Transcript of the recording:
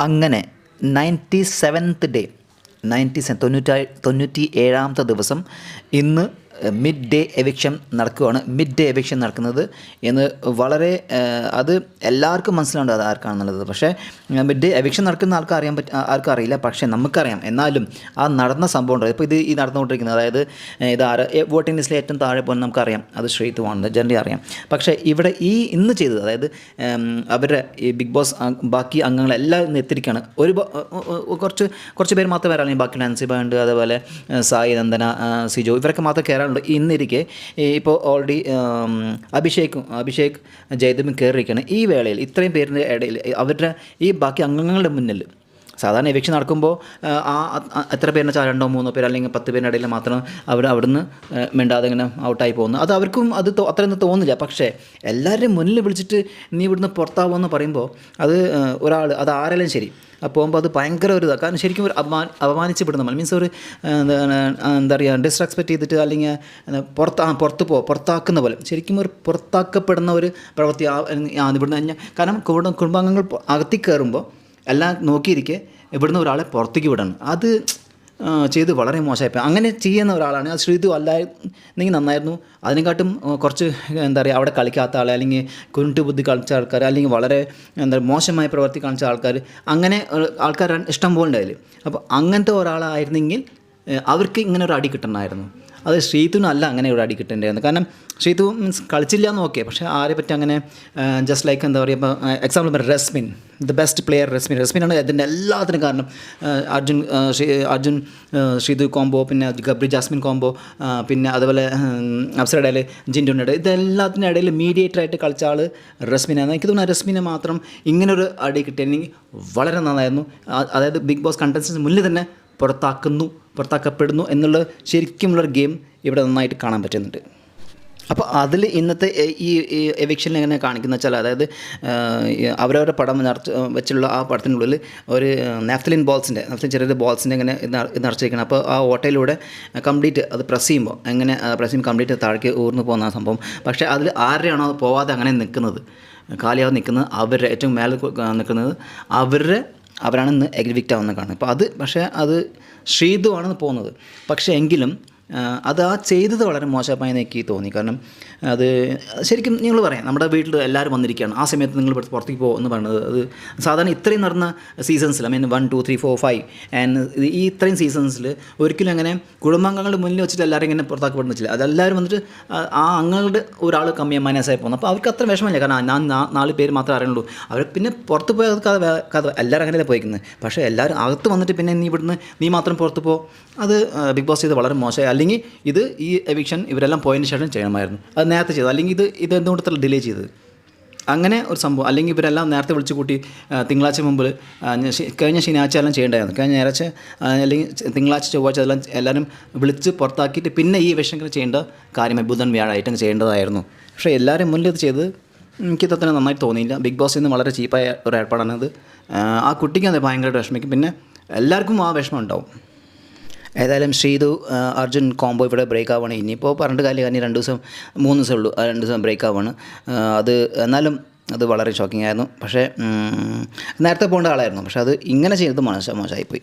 അങ്ങനെ 97th day 97ാമത്തെ ദിവസം ഇന്ന് മിഡ് ഡേ എവിക്ഷൻ നടക്കുകയാണ്. മിഡ് ഡേ എവിക്ഷൻ നടക്കുന്നത് എന്ന് വളരെ അത് എല്ലാവർക്കും മനസ്സിലാവേണ്ടത് അത് ആർക്കാണെന്നുള്ളത്. പക്ഷേ മിഡ് ഡേ എവിക്ഷൻ നടക്കുന്ന ആർക്കും അറിയില്ല, പക്ഷേ നമുക്കറിയാം. എന്നാലും ആ നടന്ന സംഭവം ഉണ്ടോ, ഇപ്പോൾ ഈ നടന്നുകൊണ്ടിരിക്കുന്നത്, അതായത് ഇത് വോട്ടിംഗ് ലിസ്റ്റിൽ ഏറ്റവും താഴെ പോകുന്നത് നമുക്കറിയാം, അത് ശ്രീതുവാണെന്ന് ജനറലി അറിയാം. പക്ഷേ ഇവിടെ ഇന്ന് ചെയ്തത്, അതായത് അവരുടെ ഈ ബിഗ് ബോസ് ബാക്കി അംഗങ്ങളെല്ലാം ഇന്ന് എത്തിരിക്കുകയാണ്. കുറച്ച് പേര് മാത്രമേ വരാറുള്ളൂ. ബാക്കി നാൻസി ഉണ്ട്, അതേപോലെ സായി നന്ദന, സിജോ, ഇവരൊക്കെ മാത്രം കയറാറുണ്ട്. ഇന്നിരിക്കെ ഇപ്പോൾ ഓൾറെഡി അഭിഷേക് ജയദേവും കയറിയിരിക്കുകയാണ്. ഈ വേളയിൽ ഇത്രയും പേരിൻ്റെ ഇടയിൽ അവരുടെ ഈ ബാക്കി അംഗങ്ങളുടെ മുന്നിൽ സാധാരണ എവിക്ഷൻ നടക്കുമ്പോൾ എത്ര പേരെന്ന് വെച്ചാൽ 2-3 പേര് അല്ലെങ്കിൽ 10 പേരിൻ്റെ ഇടയിൽ മാത്രം അവിടുന്ന് മിണ്ടാതെ ഇങ്ങനെ ഔട്ടായി പോകുന്നു. അത് അവർക്കും അത്രയൊന്നും തോന്നില്ല. പക്ഷേ എല്ലാവരുടെയും മുന്നിൽ വിളിച്ചിട്ട് നീ ഇവിടുന്ന് പുറത്താവുമെന്ന് പറയുമ്പോൾ ഒരാൾ അത് ആരെങ്കിലും ശരി പോകുമ്പോൾ അത് ഭയങ്കര ഒരു ഇതാണ്. കാരണം ശരിക്കും ഒരു അപമാനിച്ച് നമ്മൾ മീൻസ് ഒരു എന്താ പറയുക, ഡിസ്റെസ്പെക്റ്റ് ചെയ്തിട്ട് അല്ലെങ്കിൽ പുറത്താക്കുന്ന പോലെ ശരിക്കും ഒരു പുറത്താക്കപ്പെടുന്ന ഒരു പ്രവൃത്തി ഇവിടുന്ന്. കാരണം കുടുംബാംഗങ്ങൾ അകത്തി കയറുമ്പോൾ എല്ലാം നോക്കിയിരിക്കെ ഇവിടുന്ന് ഒരാളെ പുറത്തേക്ക് വിടണം. അത് ചെയ്ത് വളരെ മോശമായിപ്പോയി. അങ്ങനെ ചെയ്യുന്ന ഒരാളാണ് അത് ശ്രീതു അല്ലായിരുന്നെങ്കിൽ നന്നായിരുന്നു. അതിനെക്കാട്ടും കുറച്ച് എന്താ പറയുക, അവിടെ കളിക്കാത്ത ആളെ അല്ലെങ്കിൽ കുരുട്ട് ബുദ്ധി കളിച്ച ആൾക്കാർ അല്ലെങ്കിൽ വളരെ മോശമായ പ്രവൃത്തി കാണിച്ച ആൾക്കാർ, അങ്ങനെ ആൾക്കാർ ഇഷ്ടം പോലെ ഉണ്ടായില്ല. അപ്പോൾ അങ്ങനത്തെ ഒരാളായിരുന്നെങ്കിൽ അവർക്ക് ഇങ്ങനെ ഒരു അടി കിട്ടണമായിരുന്നു. അത് ശ്രീതുവിനല്ല അങ്ങനെ ഒരു അടി കിട്ടേണ്ടതായിരുന്നു. കാരണം ശ്രീതു മീൻസ് കളിച്ചില്ല എന്ന് ഓക്കെ, പക്ഷേ ആരെ പറ്റി അങ്ങനെ ജസ്റ്റ് ലൈക്ക് എന്താ പറയുക, ഇപ്പോൾ example Rasmin, the best player റസ്മിനാണ് ഇതിൻ്റെ എല്ലാത്തിനും കാരണം. അർജുൻ ശ്രീതു കോംബോ, പിന്നെ ഗബ്രി ജാസ്മിൻ കോംബോ, പിന്നെ അതുപോലെ അപ്സരയുടെ ഇടയിൽ ജിൻഡുവിൻ്റെ ഇടയിൽ, ഇതെല്ലാത്തിൻ്റെ ഇടയിൽ മീഡിയേറ്ററായിട്ട് കളിച്ച ആൾ റസ്മിനാണ്. എനിക്ക് തോന്നുന്നു റസ്മിനെ മാത്രം ഇങ്ങനൊരു അടി കിട്ടിയിരുന്നെങ്കിൽ വളരെ നന്നായിരുന്നു. അതായത് ബിഗ് ബോസ് കണ്ടസ്റ്റൻസ് മുന്നിൽ തന്നെ പുറത്താക്കപ്പെടുന്നു എന്നുള്ള ശരിക്കുമുള്ളൊരു ഗെയിം ഇവിടെ നന്നായിട്ട് കാണാൻ പറ്റുന്നുണ്ട്. അപ്പോൾ അതിൽ ഇന്നത്തെ ഈ എവിക്ഷനിൽ എങ്ങനെ കാണിക്കുന്ന വെച്ചാൽ, അതായത് അവരവരുടെ പടം വെച്ചുള്ള ആ പടത്തിനുള്ളിൽ ഒരു നാഫ്തലിൻ ചെറിയ ബോൾസിൻ്റെ ഇങ്ങനെ നിറച്ചിരിക്കണം. അപ്പോൾ ആ ഓട്ടയിലൂടെ കംപ്ലീറ്റ് അത് പ്രസ് ചെയ്യുമ്പോൾ കംപ്ലീറ്റ് താഴേക്ക് ഊർന്നു പോകുന്ന സംഭവം. പക്ഷേ അതിൽ ആരുടെയാണോ അത് പോവാതെ അങ്ങനെ നിൽക്കുന്നത്, കാലിയാവ് നിൽക്കുന്നത്, അവരുടെ ഏറ്റവും മേലെ നിൽക്കുന്നത് അവരാണ് ഇന്ന് എഗ്രിവിക്റ്റ് ആവുന്ന കാണുന്നത്. അപ്പോൾ അത് ശ്രീതു ആണെന്ന് പോകുന്നത്. പക്ഷേ എങ്കിലും അത് ചെയ്തത് വളരെ മോശമായി എനിക്ക് തോന്നി. കാരണം അത് ശരിക്കും നിങ്ങൾ പറയാം, നമ്മുടെ വീട്ടിൽ എല്ലാവരും വന്നിരിക്കുകയാണ്, ആ സമയത്ത് നിങ്ങൾ പുറത്തേക്ക് പോകുമെന്ന് പറയുന്നത്, അത് സാധാരണ ഇത്രയും നടന്ന സീസൺസിൽ, ഐ മീൻ 1, 2, 3, 4, 5 ആൻഡ് ഈ ഇത്രയും സീസൺസിൽ ഒരിക്കലും അങ്ങനെ കുടുംബാംഗങ്ങളുടെ മുന്നിൽ വെച്ചിട്ട് എല്ലാവരും ഇങ്ങനെ പുറത്താക്കപ്പെടുന്ന വെച്ചില്ല. അതെല്ലാവരും വന്നിട്ട് ആ അംഗങ്ങളുടെ ഒരാൾ കമ്മിയായി മൈനസായി പോകുന്നു. അപ്പോൾ അവർക്ക് അത്ര വിഷമമില്ല. കാരണം ഞാൻ 4 പേര് മാത്രമേ അറിയുള്ളൂ. അവർ പിന്നെ പുറത്ത് പോയ കഥ എല്ലാവരും അങ്ങനെയല്ലേ പോയിക്കുന്നത്. പക്ഷേ എല്ലാവരും അകത്ത് വന്നിട്ട് പിന്നെ നീ മാത്രം പുറത്ത് പോ, അത് ബിഗ് ബോസ് ചെയ്ത് വളരെ മോശമായി. അല്ലെങ്കിൽ ഈ എവിക്ഷൻ ഇവരെല്ലാം പോയതിന് ശേഷം ചെയ്യണമായിരുന്നു. അത് നേരത്തെ ചെയ്തു. അല്ലെങ്കിൽ ഇത് എന്തുകൊണ്ട് ഇത്ര ഡിലേ ചെയ്തത്, അങ്ങനെ ഒരു സംഭവം. അല്ലെങ്കിൽ ഇവരെല്ലാം നേരത്തെ വിളിച്ചു കൂട്ടി തിങ്കളാഴ്ച മുമ്പ് കഴിഞ്ഞ ശനിയാഴ്ച എല്ലാം ചെയ്യേണ്ടതായിരുന്നു. കഴിഞ്ഞ ഞായറാഴ്ച അല്ലെങ്കിൽ തിങ്കളാഴ്ച ചൊവ്വാഴ്ച എല്ലാവരും വിളിച്ച് പുറത്താക്കിയിട്ട് പിന്നെ ഈ എവിക്ഷൻ ചെയ്യേണ്ട കാര്യമായി ബുധൻ വ്യാഴായിട്ട് ചെയ്യേണ്ടതായിരുന്നു. പക്ഷേ എല്ലാവരും മുന്നിൽ ഇത് ചെയ്ത് എനിക്ക് തന്നെ നന്നായിട്ട് തോന്നിയില്ല. ബിഗ് ബോസിൽ നിന്ന് വളരെ ചീപ്പായ ഒരു ഏർപ്പാടാണത്. ആ കുട്ടിക്ക് അത് ഭയങ്കരമായിട്ട് വിഷമിക്കും. പിന്നെ എല്ലാവർക്കും ആ വിഷമം ഉണ്ടാവും. ഏതായാലും ശ്രീതു അർജുൻ കോംബോ ഇവിടെ ബ്രേക്ക് ആവുകയാണ്. ഇനിയിപ്പോൾ പറഞ്ഞിട്ട് കാര്യം, 3 ദിവസം ഉള്ളൂ, 2 ദിവസം ബ്രേക്ക് ആവുകയാണ്. എന്നാലും അത് വളരെ ഷോക്കിംഗ് ആയിരുന്നു. പക്ഷേ നേരത്തെ പോകേണ്ട ആളായിരുന്നു. പക്ഷേ അത് ഇങ്ങനെ ചെയ്തത് മോശമായിപ്പോയി.